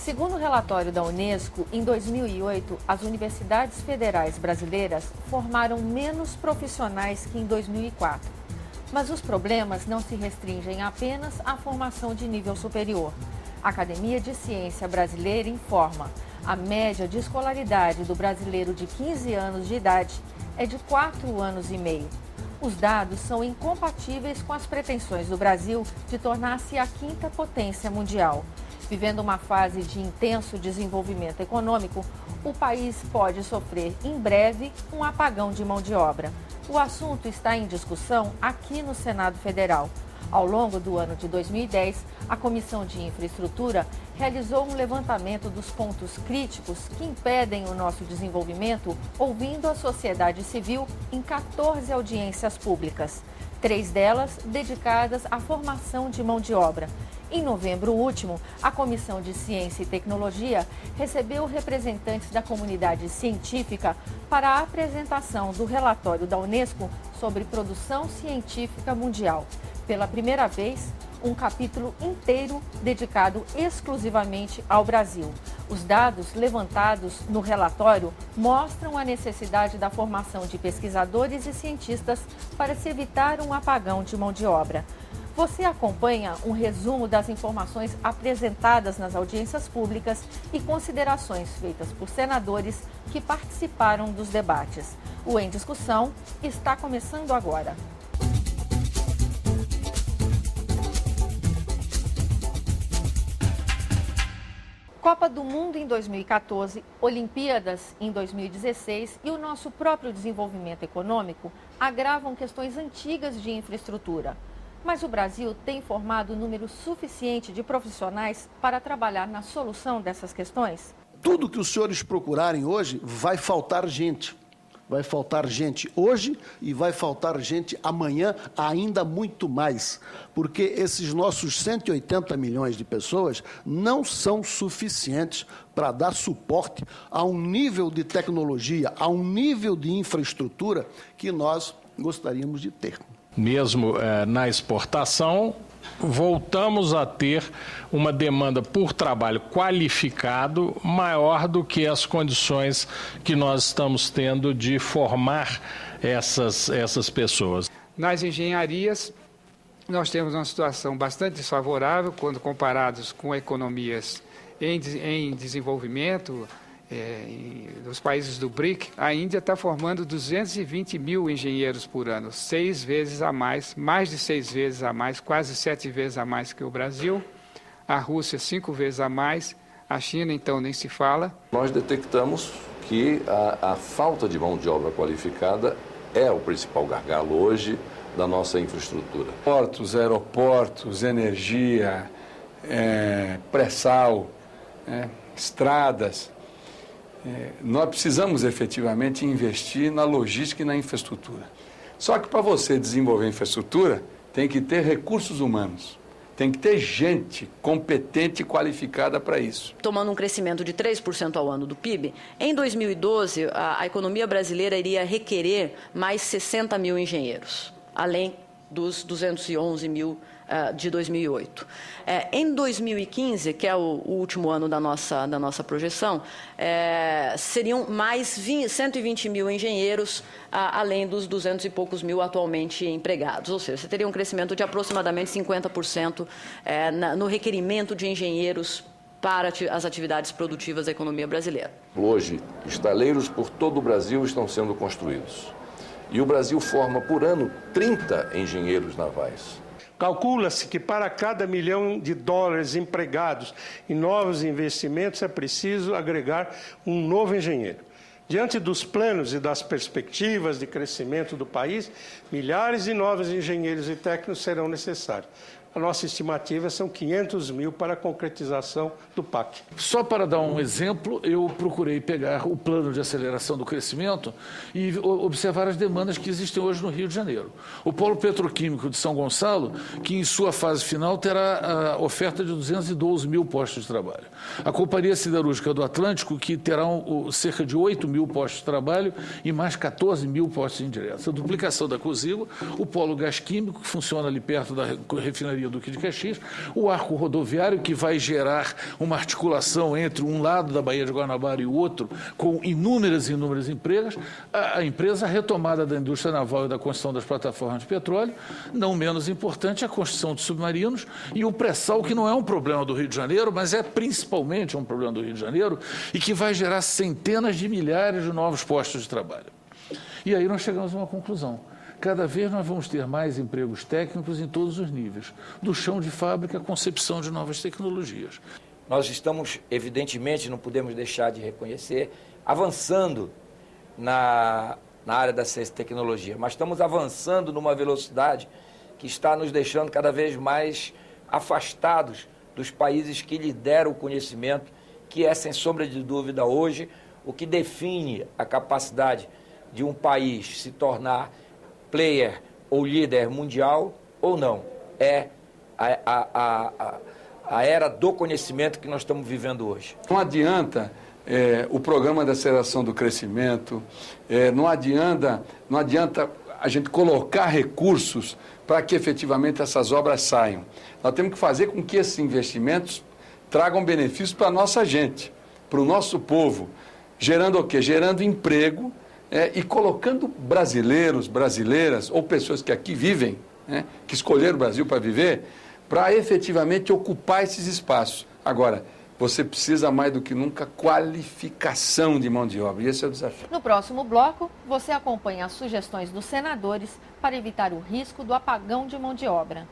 Segundo o relatório da Unesco, em 2008, as universidades federais brasileiras formaram menos profissionais que em 2004. Mas os problemas não se restringem apenas à formação de nível superior. A Academia de Ciência Brasileira informa: a média de escolaridade do brasileiro de 15 anos de idade é de 4 anos e meio. Os dados são incompatíveis com as pretensões do Brasil de tornar-se a quinta potência mundial. Vivendo uma fase de intenso desenvolvimento econômico, o país pode sofrer em breve um apagão de mão de obra. O assunto está em discussão aqui no Senado Federal. Ao longo do ano de 2010, a Comissão de Infraestrutura realizou um levantamento dos pontos críticos que impedem o nosso desenvolvimento, ouvindo a sociedade civil em 14 audiências públicas, 3 delas dedicadas à formação de mão de obra. Em novembro último, a Comissão de Ciência e Tecnologia recebeu representantes da comunidade científica para a apresentação do relatório da Unesco sobre produção científica mundial. Pela primeira vez, um capítulo inteiro dedicado exclusivamente ao Brasil. Os dados levantados no relatório mostram a necessidade da formação de pesquisadores e cientistas para se evitar um apagão de mão de obra. Você acompanha um resumo das informações apresentadas nas audiências públicas e considerações feitas por senadores que participaram dos debates. O Em Discussão está começando agora. Copa do Mundo em 2014, Olimpíadas em 2016 e o nosso próprio desenvolvimento econômico agravam questões antigas de infraestrutura. Mas o Brasil tem formado um número suficiente de profissionais para trabalhar na solução dessas questões? Tudo que os senhores procurarem hoje, vai faltar gente. Vai faltar gente hoje e vai faltar gente amanhã, ainda muito mais. Porque esses nossos 180 milhões de pessoas não são suficientes para dar suporte a um nível de tecnologia, a um nível de infraestrutura que nós gostaríamos de ter. Mesmo na exportação, voltamos a ter uma demanda por trabalho qualificado maior do que as condições que nós estamos tendo de formar essas pessoas. Nas engenharias, nós temos uma situação bastante desfavorável quando comparados com economias em desenvolvimento, dos países do BRIC. A Índia está formando 220 mil engenheiros por ano, 6 vezes a mais de 6 vezes a mais, quase 7 vezes a mais que o Brasil. A Rússia, 5 vezes a mais. A China, então, nem se fala. Nós detectamos que a falta de mão de obra qualificada é o principal gargalo hoje da nossa infraestrutura. Portos, aeroportos, energia, pré-sal, estradas. Nós precisamos efetivamente investir na logística e na infraestrutura. Só que para você desenvolver infraestrutura, tem que ter recursos humanos, tem que ter gente competente e qualificada para isso. Tomando um crescimento de 3% ao ano do PIB, em 2012 a economia brasileira iria requerer mais 60 mil engenheiros, além dos 211 mil de 2008. Em 2015, que é o último ano da nossa projeção, seriam mais 120 mil engenheiros, além dos 200 e poucos mil atualmente empregados. Ou seja, você teria um crescimento de aproximadamente 50% no requerimento de engenheiros para as atividades produtivas da economia brasileira. Hoje, estaleiros por todo o Brasil estão sendo construídos. E o Brasil forma, por ano, 30 engenheiros navais. Calcula-se que para cada $1 milhão empregados em novos investimentos é preciso agregar um novo engenheiro. Diante dos planos e das perspectivas de crescimento do país, milhares de novos engenheiros e técnicos serão necessários. A nossa estimativa são 500 mil para a concretização do PAC. Só para dar um exemplo, eu procurei pegar o plano de aceleração do crescimento e observar as demandas que existem hoje no Rio de Janeiro. O polo petroquímico de São Gonçalo, que em sua fase final terá a oferta de 212 mil postos de trabalho. A Companhia Siderúrgica do Atlântico, que terá cerca de 8 mil postos de trabalho e mais 14 mil postos indiretos. A duplicação da Cosigo, o polo gás químico, que funciona ali perto da refinaria Rio Duque de Caxias, o arco rodoviário, que vai gerar uma articulação entre um lado da Baía de Guanabara e o outro, com inúmeras empresas, a empresa, a retomada da indústria naval e da construção das plataformas de petróleo, não menos importante, a construção de submarinos e o pré-sal, que não é um problema do Rio de Janeiro, mas é principalmente um problema do Rio de Janeiro e que vai gerar centenas de milhares de novos postos de trabalho. E aí nós chegamos a uma conclusão. Cada vez nós vamos ter mais empregos técnicos em todos os níveis, do chão de fábrica à concepção de novas tecnologias. Nós estamos, evidentemente, não podemos deixar de reconhecer, avançando na área da ciência e tecnologia, mas estamos avançando numa velocidade que está nos deixando cada vez mais afastados dos países que lideram o conhecimento, que é, sem sombra de dúvida, hoje, o que define a capacidade de um país se tornar player ou líder mundial ou não. É a era do conhecimento que nós estamos vivendo hoje. Não adianta o programa de aceleração do crescimento, não adianta a gente colocar recursos para que efetivamente essas obras saiam. Nós temos que fazer com que esses investimentos tragam benefícios para a nossa gente, para o nosso povo, gerando o quê? Gerando emprego, e colocando brasileiros, brasileiras ou pessoas que aqui vivem, que escolheram o Brasil para viver, para efetivamente ocupar esses espaços. Agora, você precisa mais do que nunca qualificação de mão de obra, e esse é o desafio. No próximo bloco, você acompanha as sugestões dos senadores para evitar o risco do apagão de mão de obra.